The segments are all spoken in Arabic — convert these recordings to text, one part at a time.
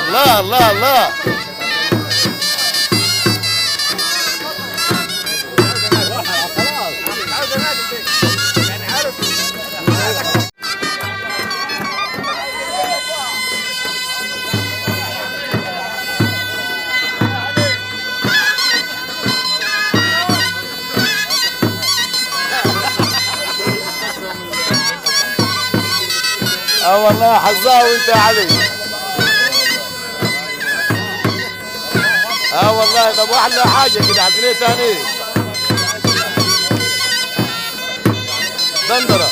الله الله الله. والله حظاوي انت يا علي. والله. طب واحلى حاجه كده عايزين ايه تاني؟ بندره.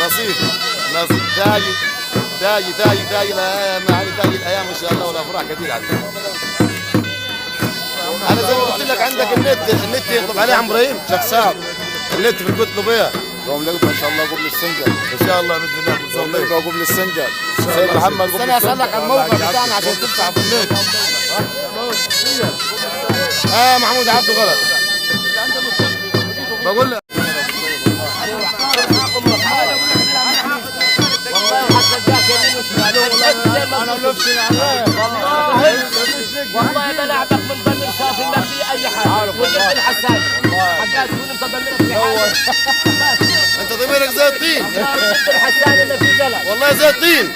نصيب نصيب. تاجي معالي تاجي الايام ان شاء الله والافراح كثير عندنا. انا زي ما قلت لك عندك النت يطلب عليه عم ابراهيم شيخ سعد. النت في القطلبيه يوم لقطه ان شاء الله قبل السنجل ان شاء الله باذن الله. يوم لقطه قبل السنجل سيد محمد قبل. انا اسالك عن الموقع بتاعنا عشان تدفع في النت. محمود عبده غلط بقول لك. انا نفسي والله بلعبك من ضمن صافي ما في اي حاجه. وجبت الحساس حساس وانت ضميرك في حاجه. انت ضميرك زي الطين. الحساس اللي في جلد والله زي الطين.